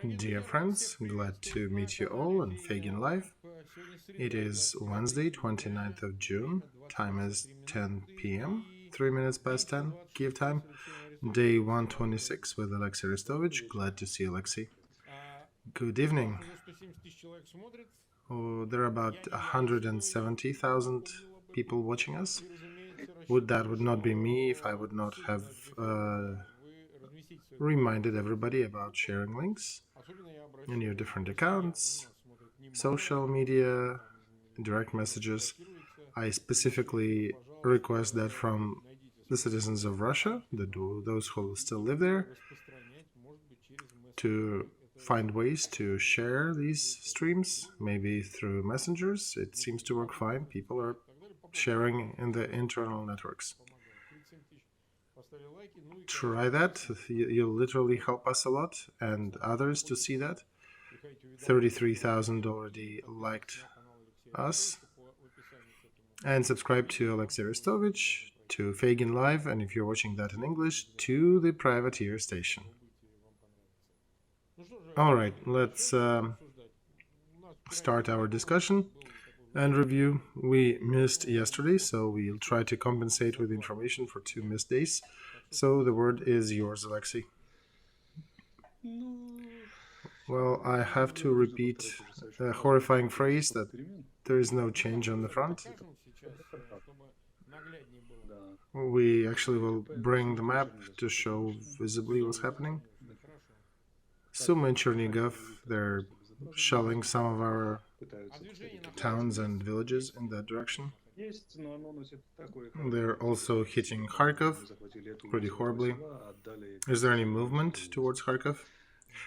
Dear friends, glad to meet you all on Feygin Live. It is Wednesday, 29th of June. Time is 10 p.m., 3 minutes past 10, Kiev time. Day 126 with Olexiy Arestovych. Glad to see Olexiy. Good evening. Oh, there are about 170,000 people watching us. That would not be me if I would not have reminded everybody about sharing links in your different accounts, social media, direct messages. I specifically request that from the citizens of Russia, those who still live there, to find ways to share these streams, maybe through messengers. It seems to work fine. People are sharing in the internal networks. Try that. You'll literally help us a lot and others to see that. 33,000 already liked us. And subscribe to Olexiy Arestovych, to Feygin Live, and if you're watching that in English, to the Privateer station. Alright, let's start our discussion and review. We missed yesterday, so we'll try to compensate with information for 2 missed days. So the word is yours, Olexiy. Well, I have to repeat a horrifying phrase that there is no change on the front. We actually will bring the map to show visibly what's happening. Sumy and Chernigov, they're shelling some of our towns and villages in that direction. They're also hitting Kharkov pretty horribly. Is there any movement towards Kharkov?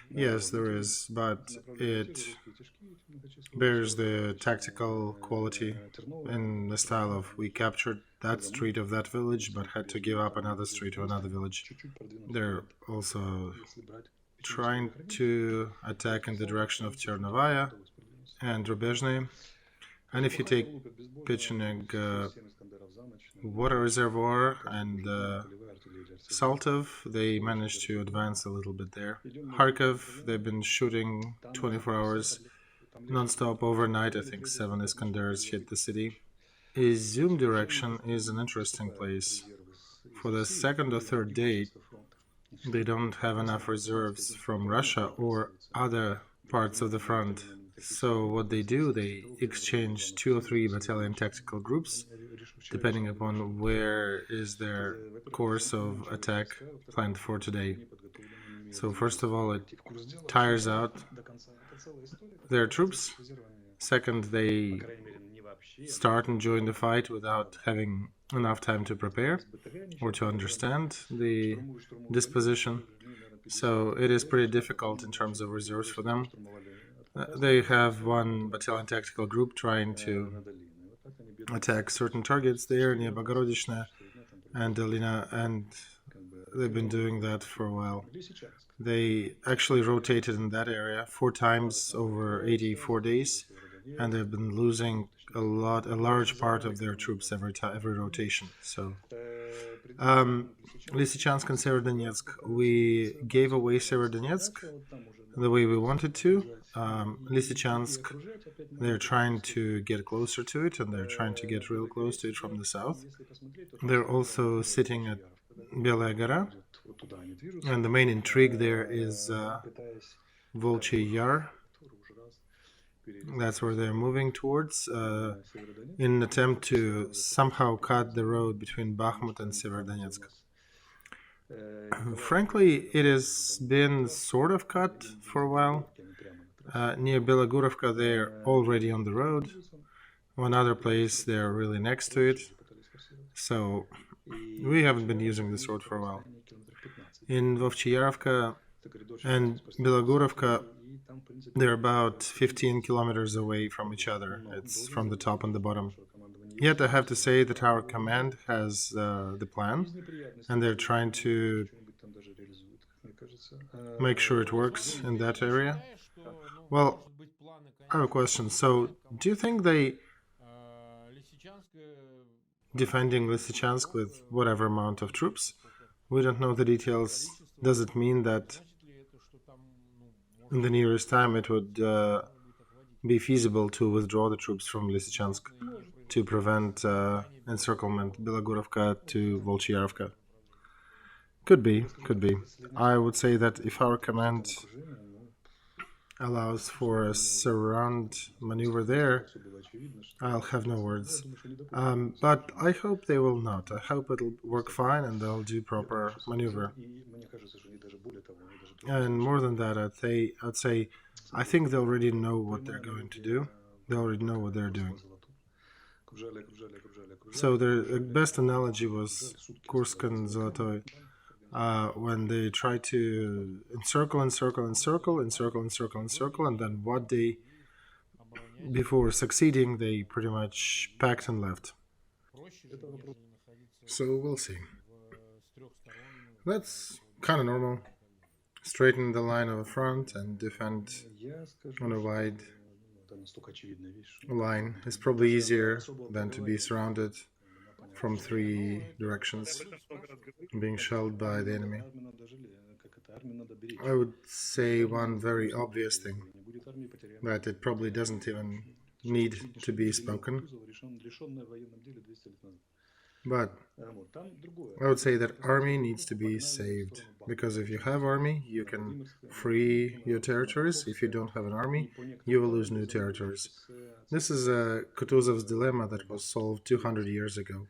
Yes, there is, but it bears the tactical quality in the style of we captured that street of that village, but had to give up another street to another village. They're also trying to attack in the direction of Chernivaya and Rubezhny. And if you take Pechenig water reservoir and Saltov, they managed to advance a little bit there. Kharkov, they've been shooting 24 hours non-stop overnight. I think 7 Iskanders hit the city. Izum direction is an interesting place. For the second or third day, they don't have enough reserves from Russia or other parts of the front. So what they do, they exchange 2 or 3 battalion tactical groups, depending upon where is their course of attack planned for today. So first of all, it tires out their troops. Second, they start and join the fight without having enough time to prepare or to understand the disposition. So it is pretty difficult in terms of reserves for them. They have 1 battalion tactical group trying to attack certain targets there near Bogorodichne and Dolina, and they've been doing that for a while. They actually rotated in that area 4 times over 84 days, and they've been losing a large part of their troops every rotation. So, Lysychansk and Severodonetsk, we gave away Severodonetsk the way we wanted to. Lysychansk, they're trying to get closer to it, and they're trying to get real close to it from the south. They're also sitting at Belaya Gora, and the main intrigue there is Volchy Yar. That's where they're moving towards, in an attempt to somehow cut the road between Bakhmut and Severodonetsk. Frankly, it has been sort of cut for a while. Near Belogurovka, they're already on the road. One other place, they're really next to it. So we haven't been using this road for a while. In Vovchiyarovka and Belogurovka, they're about 15 kilometers away from each other. It's from the top and the bottom. Yet I have to say that our command has the plan, and they're trying to make sure it works in that area. Well, I have a question. So, do you think they defending Lysychansk with whatever amount of troops? We don't know the details. Does it mean that in the nearest time it would be feasible to withdraw the troops from Lysychansk to prevent encirclement Belogorovka to Volchyarovka. Could be, could be. I would say that if our command allows for a surround maneuver there, I'll have no words. But I hope they will not. I hope it'll work fine and they'll do proper maneuver. And more than that, I'd say I think they already know what they're going to do. They already know what they're doing. So the best analogy was Kursk and Zolotoy. When they try to encircle, and then what they, before succeeding, they pretty much packed and left. So we'll see. That's kind of normal. Straighten the line of the front and defend on a wide line is probably easier than to be surrounded from three directions, being shelled by the enemy. I would say one very obvious thing, that it probably doesn't even need to be spoken. But I would say that army needs to be saved, because if you have army, you can free your territories. If you don't have an army, you will lose new territories. This is Kutuzov's dilemma that was solved 200 years ago.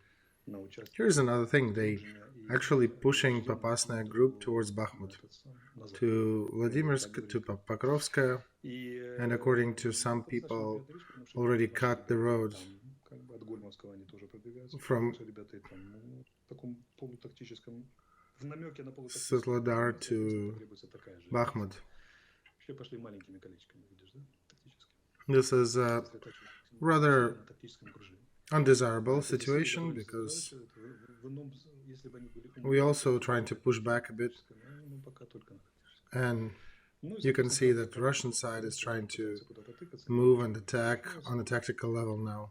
Here's another thing. They actually pushing Popasnaya group towards Bakhmut, to Vladimirsk, to Pokrovskaya, and according to some people, already cut the road from Soledar to Bakhmut. This is a rather undesirable situation, because we're also trying to push back a bit, and you can see that the Russian side is trying to move and attack on a tactical level now.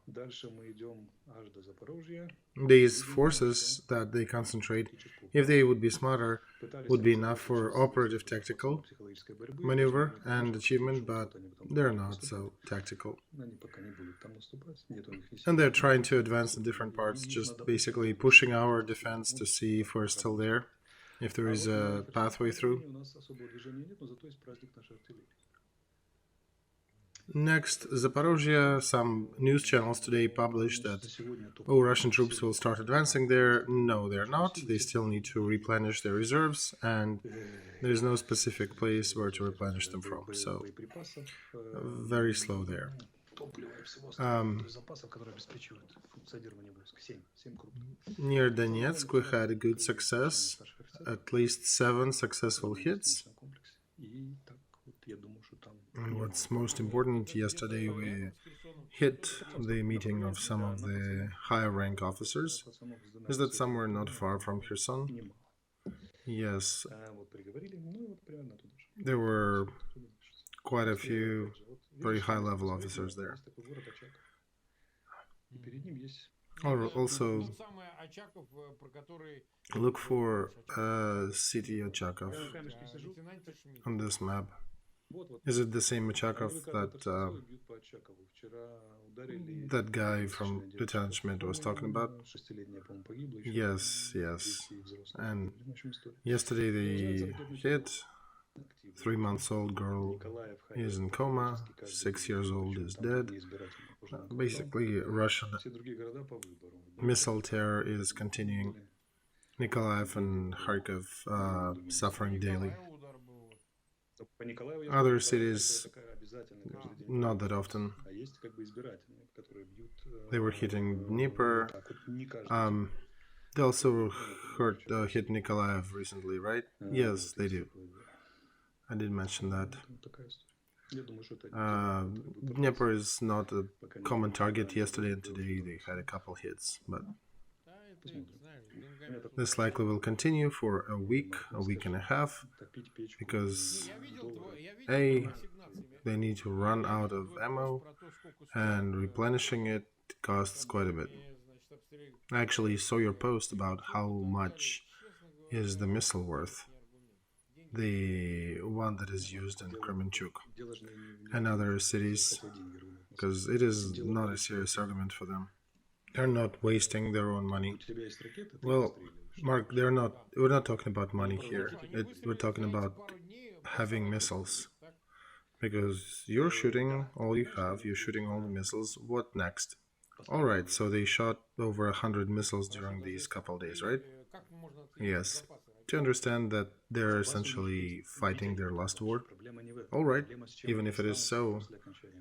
These forces that they concentrate, if they would be smarter, would be enough for operative tactical maneuver and achievement, but they're not so tactical. And they're trying to advance in different parts, just basically pushing our defense to see if we're still there, if there is a pathway through. Next, Zaporozhye. Some news channels today published that, Russian troops will start advancing there. No, they're not. They still need to replenish their reserves, and there's no specific place where to replenish them from. So, very slow there. Near Donetsk, we had a good success, at least 7 successful hits. And what's most important, yesterday we hit the meeting of some of the higher rank officers. Is that somewhere not far from Kherson? Yes. There were quite a few very high level officers there. Also, look for city Ochakov on this map. Is it the same Ochakov that guy from Lieutenant Schmidt was talking about? Yes, yes. And yesterday they hit 3-month-old girl is in coma, 6 years old is dead. Basically, Russian missile terror is continuing. Nikolaev and Kharkiv suffering daily. Other cities, not that often. They were hitting Dnieper. They also hit Nikolaev recently, right? Yes, they do. I did mention that. Dnieper is not a common target. Yesterday and today they had a couple hits, but this likely will continue for a week and a half, because they need to run out of ammo, and replenishing it costs quite a bit. I actually saw your post about how much is the missile worth. the one that is used in Kremenchuk and other cities, because it is not a serious argument for them. They're not wasting their own money. Well, Mark, we're not talking about money here. We're talking about having missiles. Because you're shooting all you have, you're shooting all the missiles. What next? Alright, so they shot over 100 missiles during these couple days, right? Yes. To understand that they're essentially fighting their last war? Alright, even if it is so,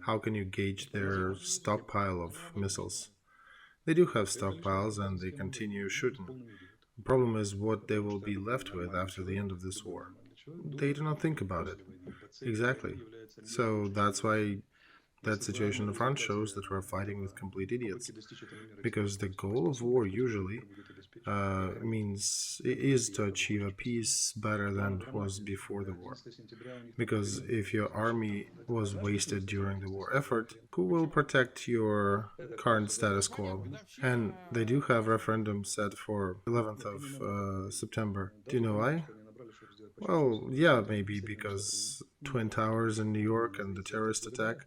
how can you gauge their stockpile of missiles? They do have stockpiles and they continue shooting. The problem is what they will be left with after the end of this war. They do not think about it. Exactly. So that's why that situation in the front shows that we're fighting with complete idiots. Because the goal of war usually is to achieve a peace better than it was before the war. Because if your army was wasted during the war effort, who will protect your current status quo? And they do have referendum set for 11th of September. Do you know why? Well, yeah, maybe because Twin Towers in New York and the terrorist attack.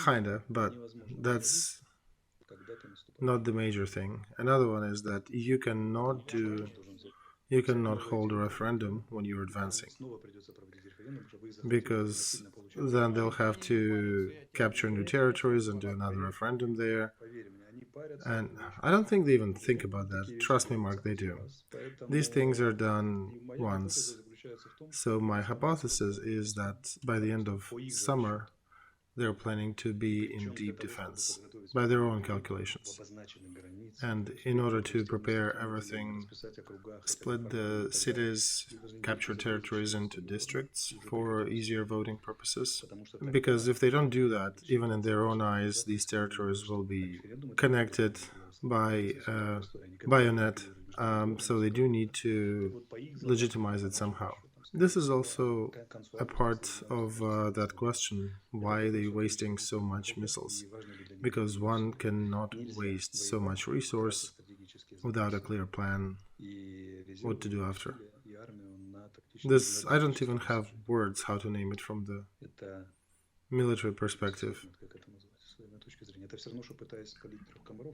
Kinda, but that's not the major thing. Another one is that you cannot hold a referendum when you're advancing, because then they'll have to capture new territories and do another referendum there. And I don't think they even think about that. Trust me, Mark, they do. These things are done once. So my hypothesis is that by the end of summer, they're planning to be in deep defense by their own calculations. And in order to prepare everything, split the cities, capture territories into districts for easier voting purposes. Because if they don't do that, even in their own eyes, these territories will be connected by bayonet. So they do need to legitimize it somehow. This is also a part of that question, why are they wasting so much missiles? Because one cannot waste so much resource without a clear plan what to do after. This, I don't even have words how to name it from the military perspective.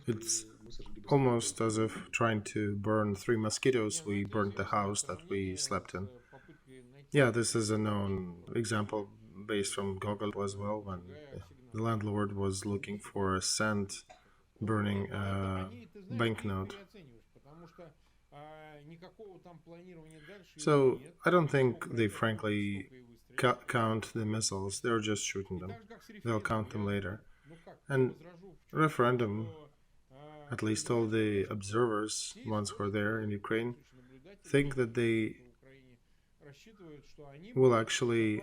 It's almost as if trying to burn 3 mosquitoes, we burnt the house that we slept in. Yeah, this is a known example based from Gogol as well, when the landlord was looking for a cent burning a banknote. So I don't think they frankly count the missiles, they're just shooting them. They'll count them later. And referendum, at least all the observers, ones who are there in Ukraine, think that they will actually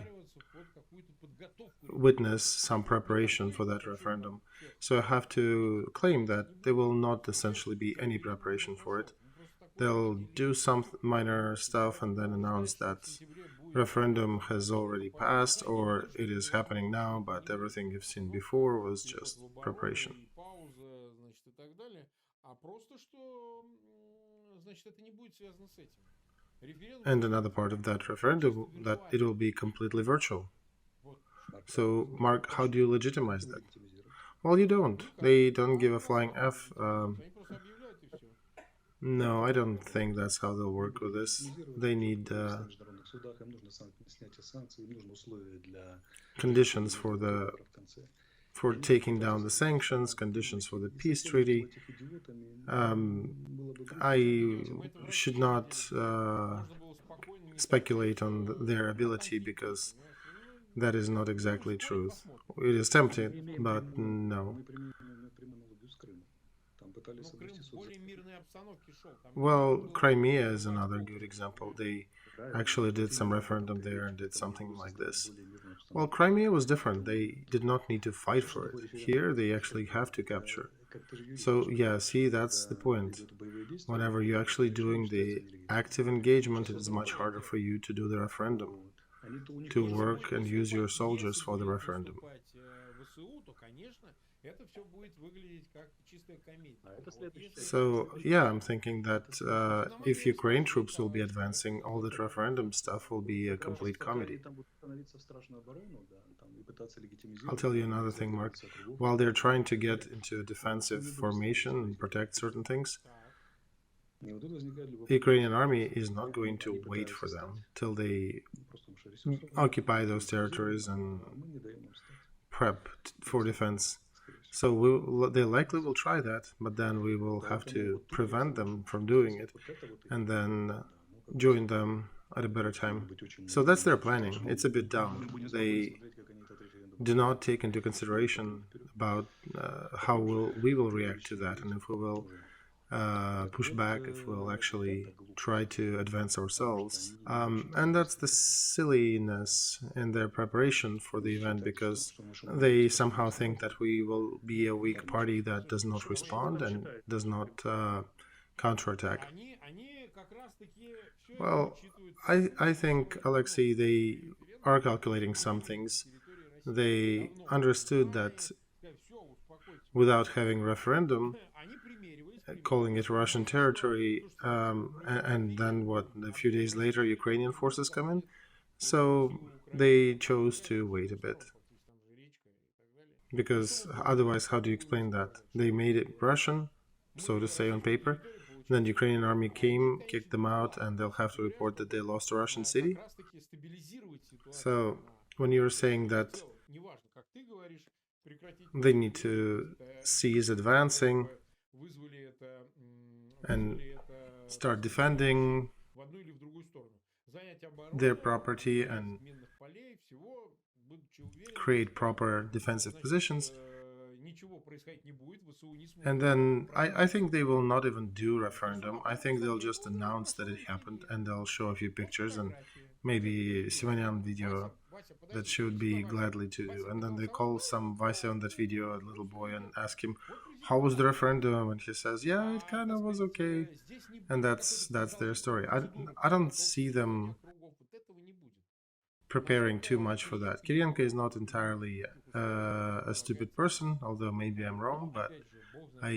witness some preparation for that referendum. So I have to claim that there will not essentially be any preparation for it. They'll do some minor stuff and then announce that referendum has already passed or it is happening now, but everything you've seen before was just preparation. And another part of that referendum, that it will be completely virtual. So, Mark, how do you legitimize that? Well, you don't. They don't give a flying F. No, I don't think that's how they'll work with this. They need conditions for taking down the sanctions, conditions for the peace treaty. I should not speculate on their ability, because that is not exactly truth. It is tempting, but no. Well, Crimea is another good example. They actually did some referendum there and did something like this. Well, Crimea was different. They did not need to fight for it. Here, they actually have to capture. So, yeah, see, that's the point. Whenever you're actually doing the active engagement, it is much harder for you to do the referendum, to work and use your soldiers for the referendum. So, yeah, I'm thinking that if Ukraine troops will be advancing, all that referendum stuff will be a complete comedy. I'll tell you another thing, Mark. While they're trying to get into a defensive formation and protect certain things, the Ukrainian army is not going to wait for them till they occupy those territories and prep for defense. So they likely will try that, but then we will have to prevent them from doing it and then join them at a better time. So that's their planning. It's a bit dumb. They do not take into consideration about how we will react to that, and if we will push back, if we'll actually try to advance ourselves. And that's the silliness in their preparation for the event, because they somehow think that we will be a weak party that does not respond and does not counterattack. Well, I think, Olexiy, they are calculating some things. They understood that without having referendum, calling it Russian territory, and then a few days later Ukrainian forces come in. So they chose to wait a bit. Because otherwise, how do you explain that? They made it Russian, so to say, on paper. Then the Ukrainian army came, kicked them out, and they'll have to report that they lost a Russian city. So when you're saying that they need to cease advancing and start defending their property and create proper defensive positions. And then I think they will not even do referendum. I think they'll just announce that it happened, and they'll show a few pictures and maybe Sivanyan video that she would be gladly to do. And then they call some Vasya on that video, a little boy, and ask him, how was the referendum? And he says, yeah, it kind of was okay. And that's their story. I don't see them preparing too much for that. Kirienko is not entirely a stupid person, although maybe I'm wrong, but I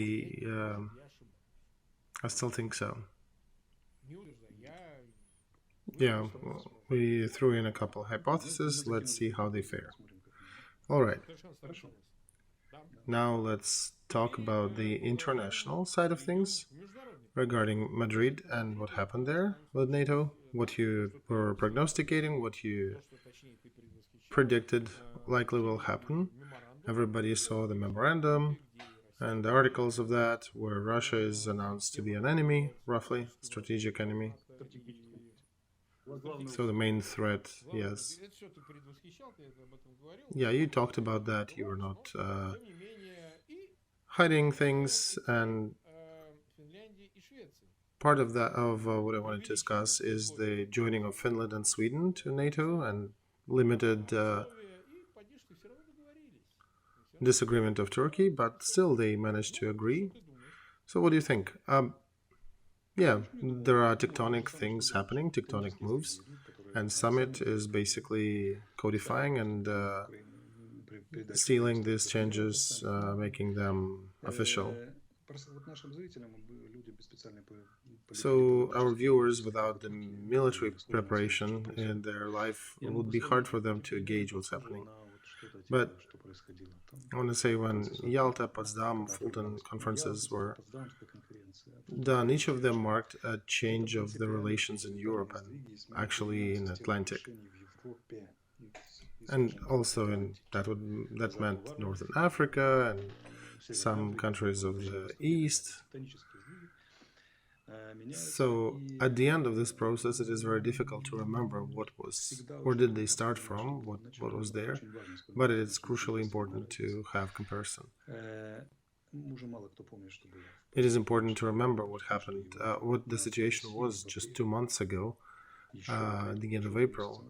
still think so. Yeah, we threw in a couple hypotheses. Let's see how they fare. All right. Now let's talk about the international side of things regarding Madrid and what happened there with NATO, what you were prognosticating, what you predicted likely will happen. Everybody saw the memorandum and the articles of that, where Russia is announced to be an enemy, roughly, strategic enemy. So the main threat, yes. Yeah, you talked about that. You were not hiding things, and part of that, of what I wanted to discuss, is the joining of Finland and Sweden to NATO and limited disagreement of Turkey, but still they managed to agree. So what do you think? Yeah, there are tectonic things happening, tectonic moves, and Summit is basically codifying and sealing these changes, making them official. So our viewers, without the military preparation in their life, it would be hard for them to gauge what's happening. But I want to say, when Yalta, Potsdam, Fulton conferences were done, each of them marked a change of the relations in Europe and actually in Atlantic. And also that meant Northern Africa and some countries of the East. So at the end of this process, it is very difficult to remember what was, where did they start from, what was there, but it is crucially important to have comparison. It is important to remember what happened, what the situation was just 2 months ago, at the end of April.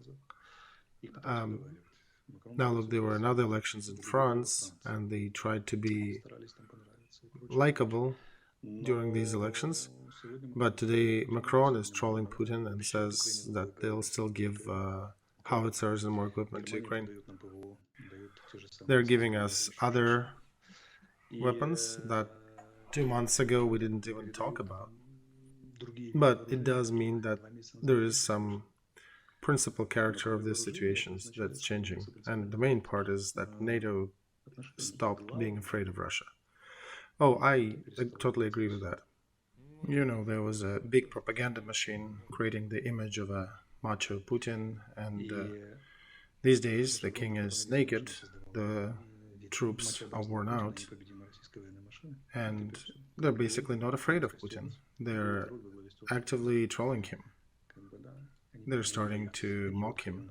Now look, there were another elections in France, and they tried to be likable during these elections. But today Macron is trolling Putin and says that they'll still give howitzers and more equipment to Ukraine. They're giving us other weapons that 2 months ago we didn't even talk about. But it does mean that there is some principal character of these situations that's changing. And the main part is that NATO stopped being afraid of Russia. Oh, I totally agree with that. You know, there was a big propaganda machine creating the image of a macho Putin, and these days the king is naked, the troops are worn out, and they're basically not afraid of Putin. They're actively trolling him. They're starting to mock him.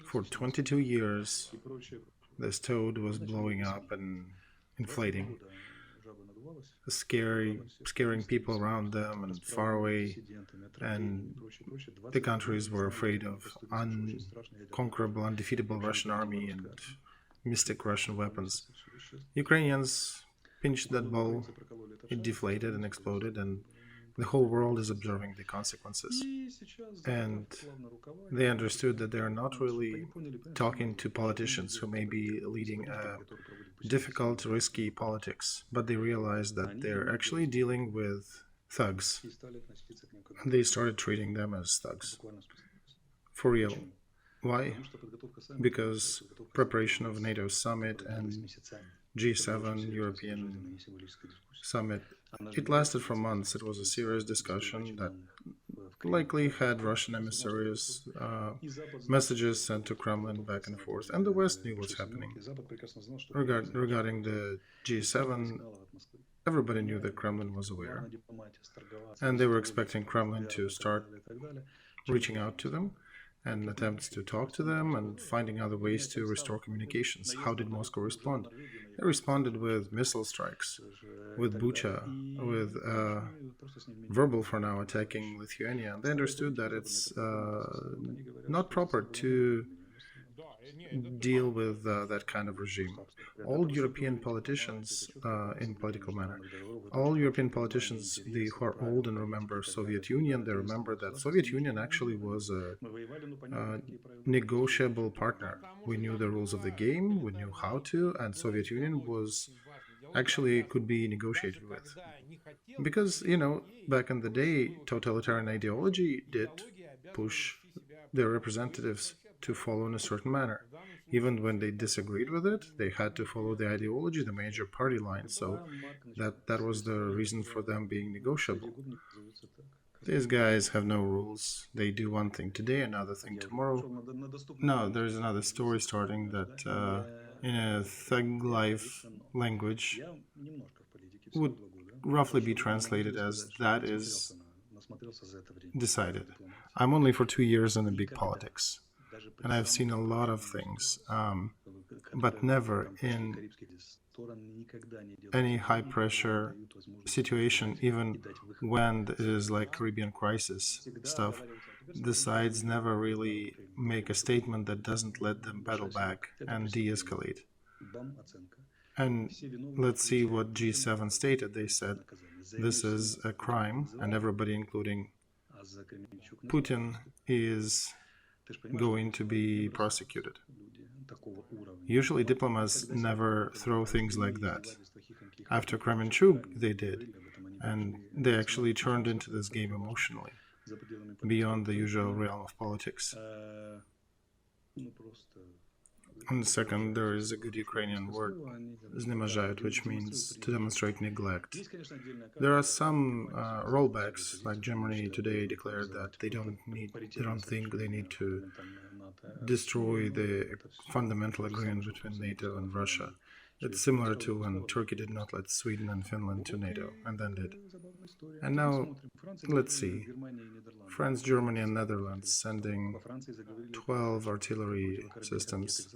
For 22 years, this toad was blowing up and inflating, scaring people around them and far away, and the countries were afraid of unconquerable, undefeatable Russian army and mystic Russian weapons. Ukrainians pinched that ball, it deflated and exploded, and the whole world is observing the consequences. And they understood that they're not really talking to politicians who may be leading a difficult, risky politics, but they realized that they're actually dealing with thugs. They started treating them as thugs. For real. Why? Because preparation of NATO summit and G7 European summit, it lasted for months. It was a serious discussion that likely had Russian emissaries, messages sent to Kremlin back and forth, and the West knew what's happening. Regarding the G7, everybody knew that Kremlin was aware, and they were expecting Kremlin to start reaching out to them and attempts to talk to them and finding other ways to restore communications. How did Moscow respond? They responded with missile strikes, with Bucha, with verbal for now attacking Lithuania. They understood that it's not proper to deal with that kind of regime. All European politicians, in political manner, all European politicians, who are old and remember Soviet Union, they remember that Soviet Union actually was a negotiable partner. We knew the rules of the game, we knew how to, and Soviet Union was actually could be negotiated with. Because, you know, back in the day, totalitarian ideology did push their representatives to follow in a certain manner. Even when they disagreed with it, they had to follow the ideology, the major party line. So that was the reason for them being negotiable. These guys have no rules. They do one thing today, another thing tomorrow. No, there's another story starting that in a thug life language would roughly be translated as that is decided. I'm only for 2 years in the big politics, and I've seen a lot of things, but never in any high-pressure situation, even when it is like Caribbean crisis stuff, the sides never really make a statement that doesn't let them battle back and de-escalate. And let's see what G7 stated. They said this is a crime, and everybody, including Putin, is going to be prosecuted. Usually diplomats never throw things like that. After Kremenchuk, they did, and they actually turned into this game emotionally, beyond the usual realm of politics. And second, there is a good Ukrainian word, znimazhayut, which means to demonstrate neglect. There are some rollbacks, like Germany today declared that they don't think they need to destroy the fundamental agreement between NATO and Russia. It's similar to when Turkey did not let Sweden and Finland to NATO, and then did. And now, let's see. France, Germany, and Netherlands sending 12 artillery systems.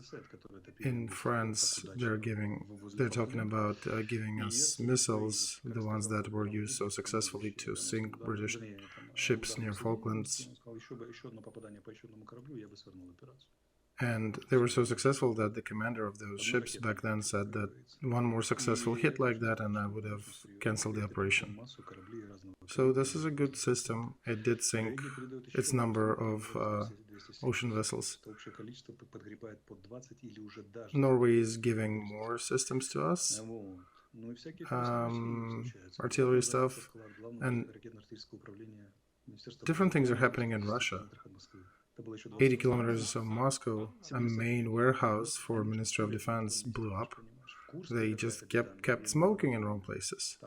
In France, they're talking about giving us missiles, the ones that were used so successfully to sink British ships near Falklands. And they were so successful that the commander of those ships back then said that one more successful hit like that and I would have cancelled the operation. So this is a good system. It did sink its number of ocean vessels. Norway is giving more systems to us, artillery stuff, and different things are happening in Russia. 80 kilometers from Moscow, a main warehouse for Ministry of Defense blew up. They just kept smoking in wrong places.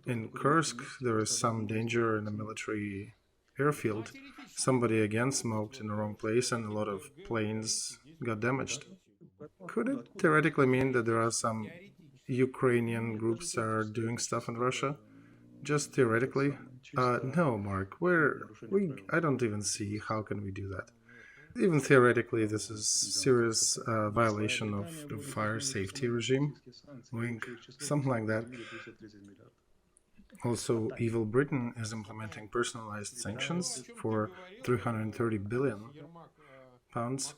In Kursk, there is some danger in a military airfield. Somebody again smoked in the wrong place and a lot of planes got damaged. Could it theoretically mean that there are some Ukrainian groups that are doing stuff in Russia? Just theoretically? No, Mark. I don't even see how can we do that. Even theoretically, this is serious violation of the fire safety regime. Wink, something like that. Also, evil Britain is implementing personalized sanctions for 330 billion pounds.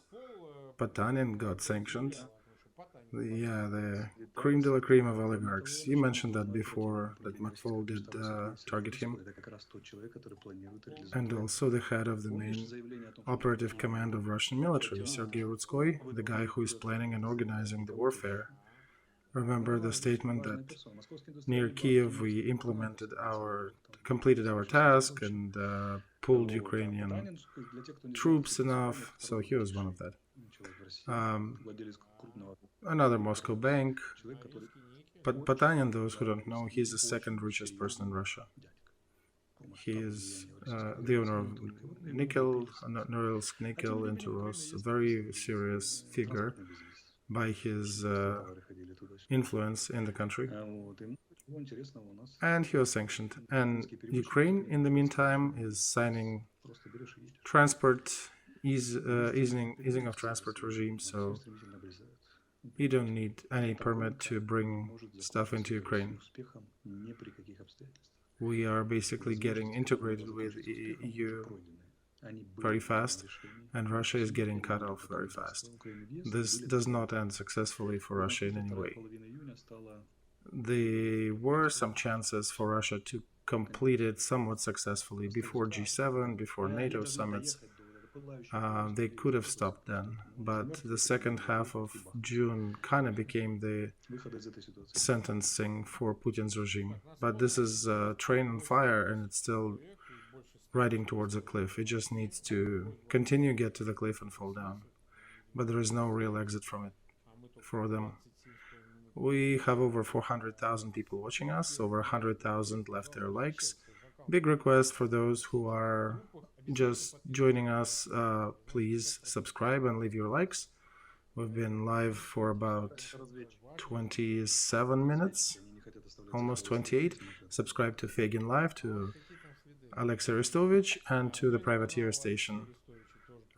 Patanin got sanctioned. Yeah, the cream de la cream of oligarchs. You mentioned that before, that McFaul did target him. And also the head of the main operative command of Russian military, Sergei Rudskoy, the guy who is planning and organizing the warfare. Remember the statement that near Kiev we completed our task and pulled Ukrainian troops enough, so he was one of that. Another Moscow bank, but Patanin, those who don't know, he's the second richest person in Russia. He is the owner of nickel, Norilsk Nickel in Turos, a very serious figure by his influence in the country. And he was sanctioned. And Ukraine, in the meantime, is signing easing of transport regime, so you don't need any permit to bring stuff into Ukraine. We are basically getting integrated with EU very fast, and Russia is getting cut off very fast. This does not end successfully for Russia in any way. There were some chances for Russia to complete it somewhat successfully before G7, before NATO summits. They could have stopped then, but the second half of June kind of became the sentencing for Putin's regime. But this is a train on fire, and it's still riding towards a cliff. It just needs to continue, get to the cliff and fall down. But there is no real exit from it for them. We have over 400,000 people watching us, over 100,000 left their likes. Big request for those who are just joining us, please subscribe and leave your likes. We've been live for about 27 minutes, almost 28. Subscribe to Feygin Live, to Olexiy Arestovych, and to the Privateer Station.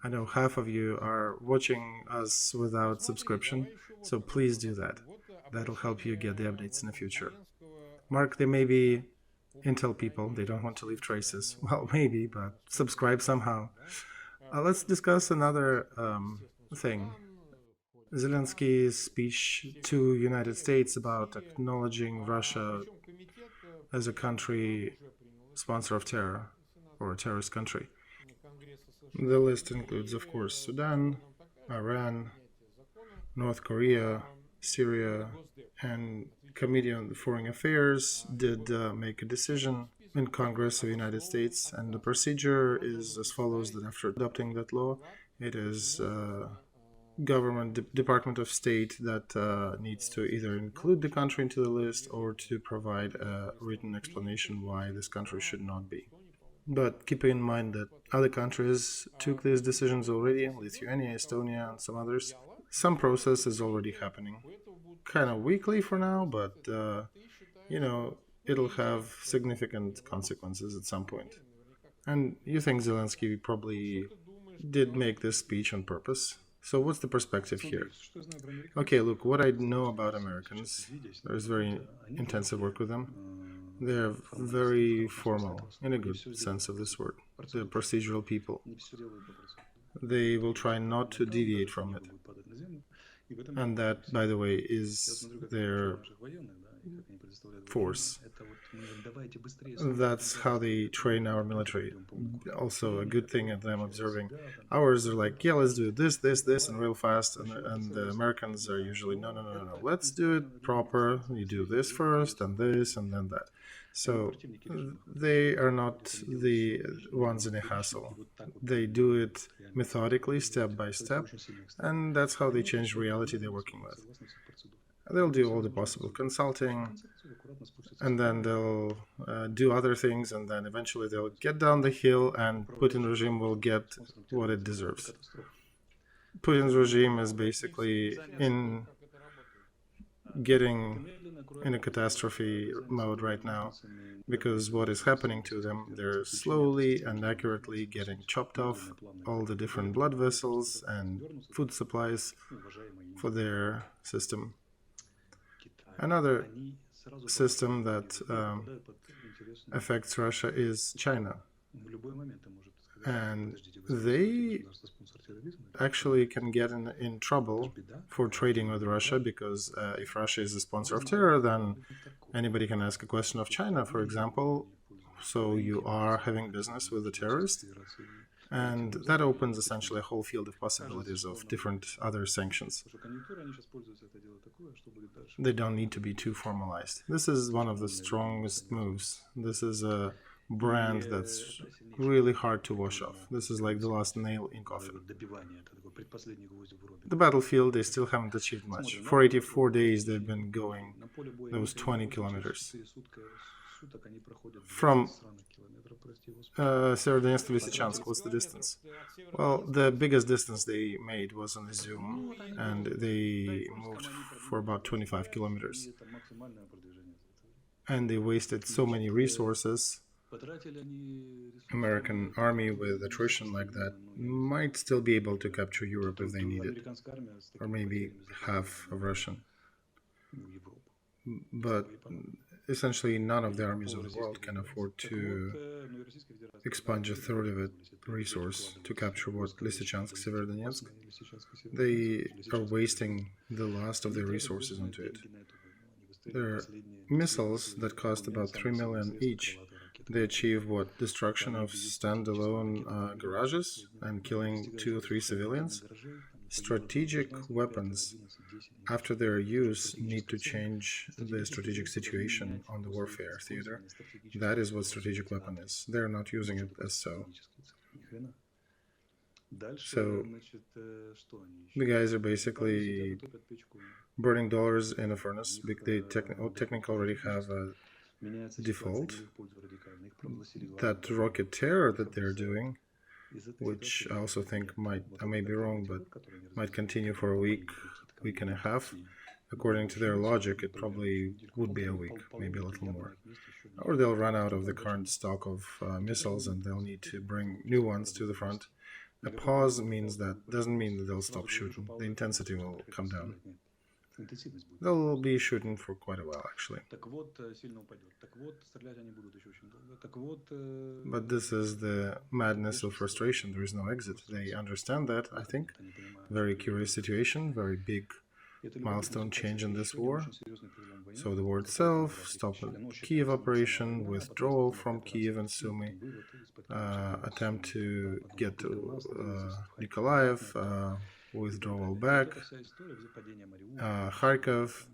I know half of you are watching us without subscription, so please do that. That'll help you get the updates in the future. Mark, they may be Intel people, they don't want to leave traces. Well, maybe, but subscribe somehow. Let's discuss another thing. Zelensky's speech to United States about acknowledging Russia as a country sponsor of terror, or a terrorist country. The list includes, of course, Sudan, Iran, North Korea, Syria, and Committee on Foreign Affairs did make a decision in Congress of the United States, and the procedure is as follows: that after adopting that law, it is government Department of State that needs to either include the country into the list or to provide a written explanation why this country should not be. But keep in mind that other countries took these decisions already, Lithuania, Estonia, and some others. Some process is already happening. Kind of weakly for now, but, it'll have significant consequences at some point. And you think Zelensky probably did make this speech on purpose. So what's the perspective here? Okay, look, what I know about Americans, there's very intensive work with them. They're very formal, in a good sense of this word. They're procedural people. They will try not to deviate from it. And that, by the way, is their force. That's how they train our military. Also, a good thing that I'm observing, ours are like, yeah, let's do this, this, this, and real fast. And the Americans are usually, no, no, no, no, no. Let's do it proper. You do this first, and this, and then that. So they are not the ones in a hassle. They do it methodically, step by step, and that's how they change reality they're working with. They'll do all the possible consulting, and then they'll do other things, and then eventually they'll get down the hill, and Putin regime will get what it deserves. Putin's regime is basically getting in a catastrophe mode right now, because what is happening to them, they're slowly and accurately getting chopped off all the different blood vessels and food supplies for their system. Another system that affects Russia is China. And they actually can get in trouble for trading with Russia, because if Russia is a sponsor of terror, then anybody can ask a question of China, for example. So you are having business with a terrorist, and that opens essentially a whole field of possibilities of different other sanctions. They don't need to be too formalized. This is one of the strongest moves. This is a brand that's really hard to wash off. This is like the last nail in coffin. The battlefield, they still haven't achieved much. For 84 days they've been going those 20 kilometers. From Severodonetsk to Lysychansk, what's the distance? Well, the biggest distance they made was on the Zoom, and they moved for about 25 kilometers. And they wasted so many resources. American army with attrition like that might still be able to capture Europe if they need it, or maybe half of Russian. But essentially none of the armies of the world can afford to expunge a third of its resource to capture what Lysychansk, Severodonetsk. They are wasting the last of their resources onto it. There are missiles that cost about 3 million each. They achieve what? Destruction of standalone garages and killing 2 or 3 civilians? Strategic weapons, after their use, need to change the strategic situation on the warfare theater. That is what strategic weapon is. They're not using it as so. So the guys are basically burning dollars in a furnace. They technically already have a default. That rocket terror that they're doing, which I also think I may be wrong, but might continue for a week and a half. According to their logic, it probably would be a week, maybe a little more. Or they'll run out of the current stock of missiles, and they'll need to bring new ones to the front. A pause doesn't mean that they'll stop shooting. The intensity will come down. They'll be shooting for quite a while, actually. But this is the madness of frustration. There is no exit. They understand that, I think. Very curious situation, very big milestone change in this war. So the war itself, stop the Kiev operation, withdrawal from Kiev and Sumy, attempt to get to Nikolaev, withdrawal back, Kharkov.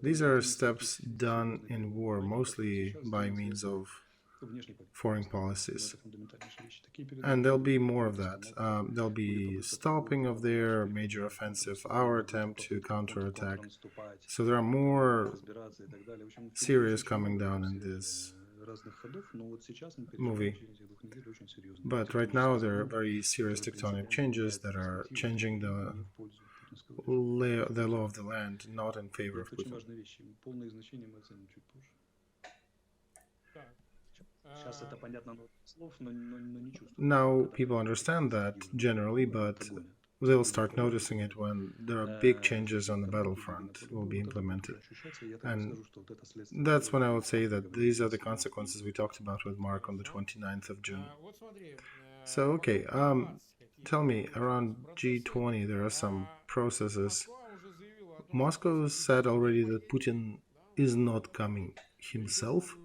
These are steps done in war mostly by means of foreign policies. And there'll be more of that. There'll be stopping of their major offensive, our attempt to counterattack. So there are more serious coming down in this movie. But right now there are very serious tectonic changes that are changing the law of the land, not in favor of Putin. Now people understand that generally, but they'll start noticing it when there are big changes on the battlefront will be implemented. And that's when I would say that these are the consequences we talked about with Mark on the 29th of June. So, okay, tell me, around G20 there are some processes. Moscow said already that Putin is not coming himself,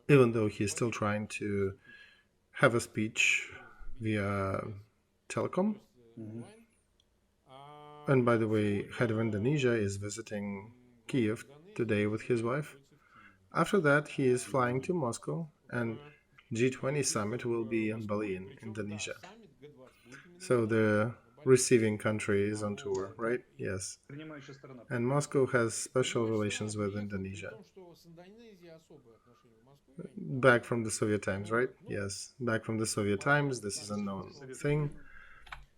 even though he is still trying to have a speech via telecom. And by the way, head of Indonesia is visiting Kiev today with his wife. After that, he is flying to Moscow, and G20 summit will be in Bali, in Indonesia. So the receiving country is on tour, right? Yes. And Moscow has special relations with Indonesia. Back from the Soviet times, right? Yes. Back from the Soviet times, this is a known thing.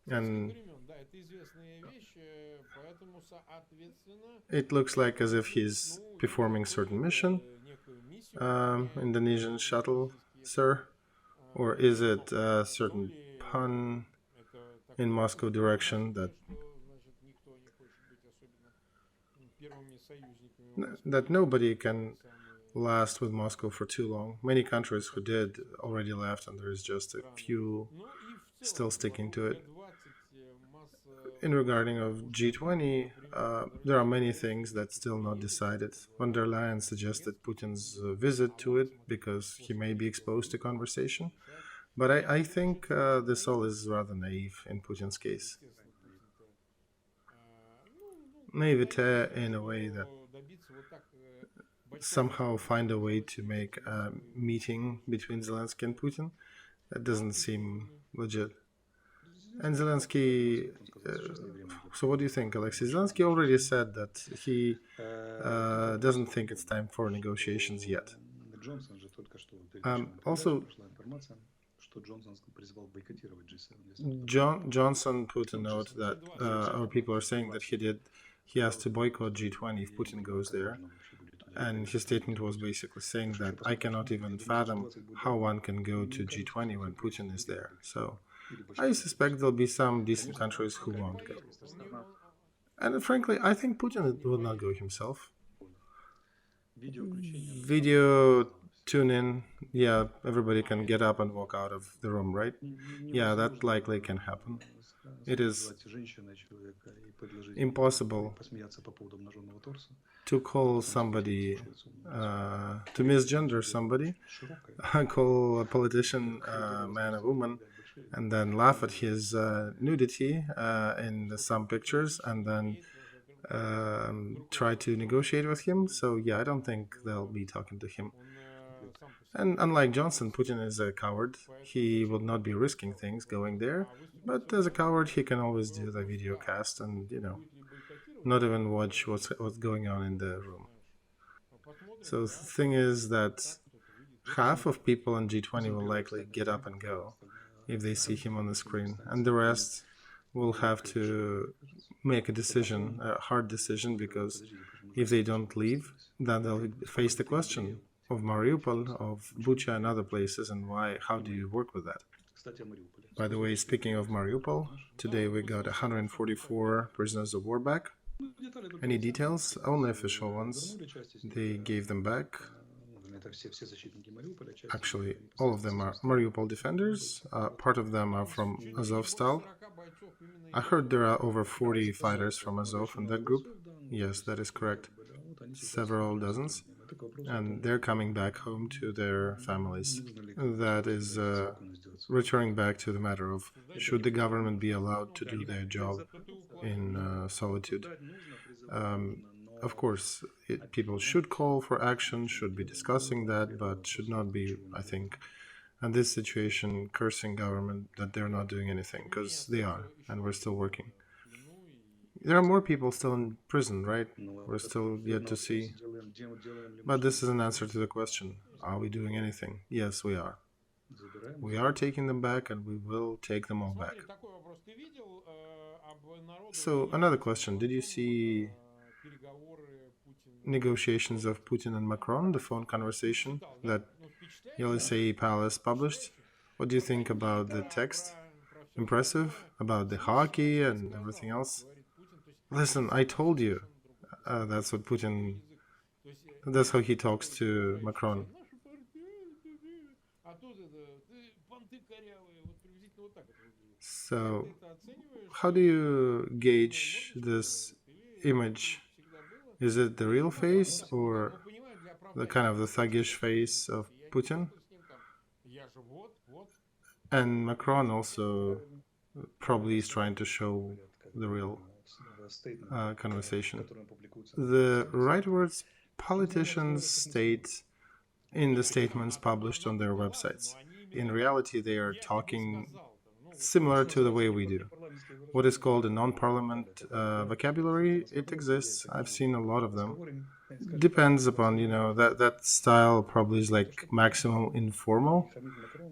And it looks like as if he's performing certain mission. Indonesian shuttle, sir? Or is it a certain pun in Moscow direction that nobody can last with Moscow for too long? Many countries who did already left, and there's just a few still sticking to it. In regarding of G20, there are many things that still not decided. Von der Leyen suggested Putin's visit to it because he may be exposed to conversation. But I think this all is rather naive in Putin's case. Naivete in a way that somehow find a way to make a meeting between Zelensky and Putin. That doesn't seem legit. And Zelensky, so what do you think, Olexiy? Zelensky already said that he doesn't think it's time for negotiations yet. Also, Johnson put a note that our people are saying that he has to boycott G20 if Putin goes there. And his statement was basically saying that I cannot even fathom how one can go to G20 when Putin is there. So I suspect there'll be some decent countries who won't go. And frankly, I think Putin will not go himself. Video tune in, yeah, everybody can get up and walk out of the room, right? Yeah, that likely can happen. It is impossible to call somebody, to misgender somebody, call a politician man or woman, and then laugh at his nudity in some pictures, and then try to negotiate with him. So yeah, I don't think they'll be talking to him. And unlike Johnson, Putin is a coward. He will not be risking things going there. But as a coward, he can always do the video cast and, not even watch what's going on in the room. So the thing is that half of people on G20 will likely get up and go if they see him on the screen. And the rest will have to make a decision, a hard decision, because if they don't leave, then they'll face the question of Mariupol, of Bucha and other places, and how do you work with that? By the way, speaking of Mariupol, today we got 144 prisoners of war back. Any details? Only official ones. They gave them back. Actually, all of them are Mariupol defenders. Part of them are from Azovstal. I heard there are over 40 fighters from Azov in that group. Yes, that is correct. Several dozens. And they're coming back home to their families. That is returning back to the matter of should the government be allowed to do their job in solitude. Of course, people should call for action, should be discussing that, but should not be, I think, in this situation, cursing government that they're not doing anything, because they are, and we're still working. There are more people still in prison, right? We're still yet to see. But this is an answer to the question, are we doing anything? Yes, we are. We are taking them back, and we will take them all back. So, another question, did you see negotiations of Putin and Macron, the phone conversation that Olexiy Palace published? What do you think about the text? Impressive? About the hockey and everything else? Listen, I told you. That's what Putin... That's how he talks to Macron. So, how do you gauge this image Is it the real face or the kind of the thuggish face of Putin? And Macron also probably is trying to show the real conversation. The rightwards politicians state in the statements published on their websites. In reality, they are talking similar to the way we do. What is called a non-parliament vocabulary, it exists. I've seen a lot of them. Depends upon, that style probably is like maximum informal,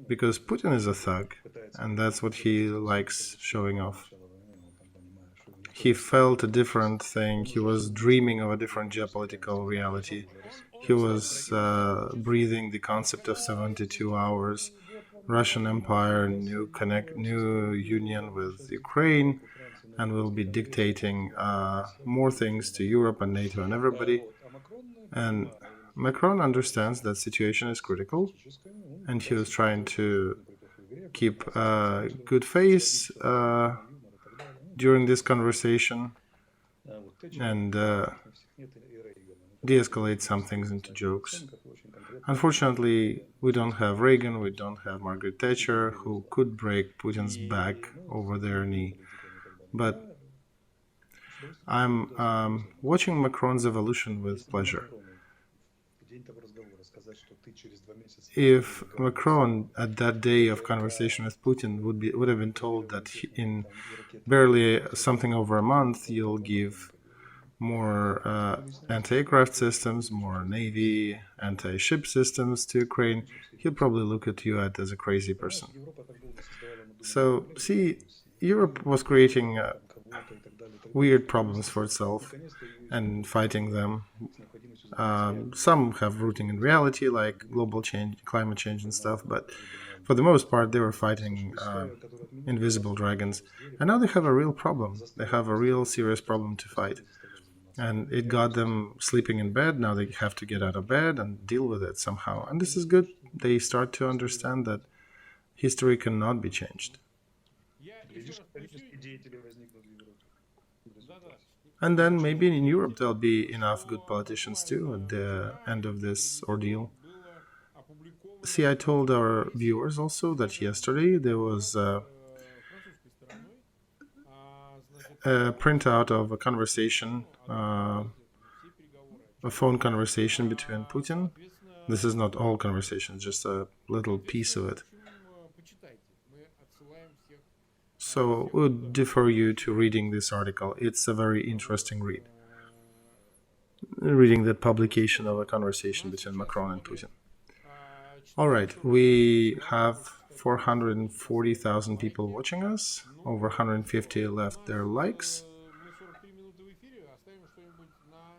because Putin is a thug, and that's what he likes showing off. He felt a different thing. He was dreaming of a different geopolitical reality. He was breathing the concept of 72 hours, Russian Empire, new union with Ukraine, and will be dictating more things to Europe and NATO and everybody. And Macron understands that situation is critical, and he was trying to keep a good face during this conversation and de-escalate some things into jokes. Unfortunately, we don't have Reagan, we don't have Margaret Thatcher, who could break Putin's back over their knee. But I'm watching Macron's evolution with pleasure. If Macron, at that day of conversation with Putin, would have been told that in barely something over a month, you'll give more anti-aircraft systems, more navy, anti-ship systems to Ukraine, he'll probably look at you as a crazy person. So, see, Europe was creating weird problems for itself and fighting them. Some have rooting in reality, like global change, climate change and stuff, but for the most part, they were fighting invisible dragons. And now they have a real problem. They have a real serious problem to fight. And it got them sleeping in bed. Now they have to get out of bed and deal with it somehow. And this is good. They start to understand that history cannot be changed. And then maybe in Europe there'll be enough good politicians too at the end of this ordeal. See, I told our viewers also that yesterday there was a printout of a conversation, a phone conversation between Putin. This is not all conversations, just a little piece of it. So I would defer you to reading this article. It's a very interesting read. Reading the publication of a conversation between Macron and Putin. All right, we have 440,000 people watching us. Over 150 left their likes.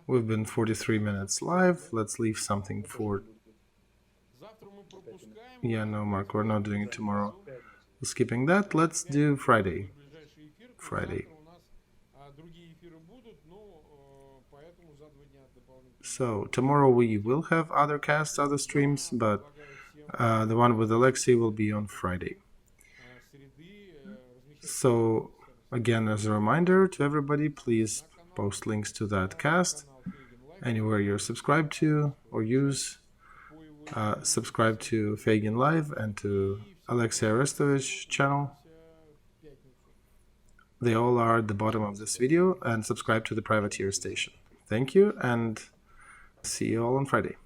We've been 43 minutes live. Let's leave something for... Yeah, no, Mark, we're not doing it tomorrow. Skipping that, let's do Friday. So tomorrow we will have other casts, other streams, but the one with Olexiy will be on Friday. So again, as a reminder to everybody, please post links to that cast anywhere you're subscribed to or use. Subscribe to Feygin Live and to Olexiy Arestovych channel. They all are at the bottom of this video, and subscribe to the privateer station. Thank you, and see you all on Friday.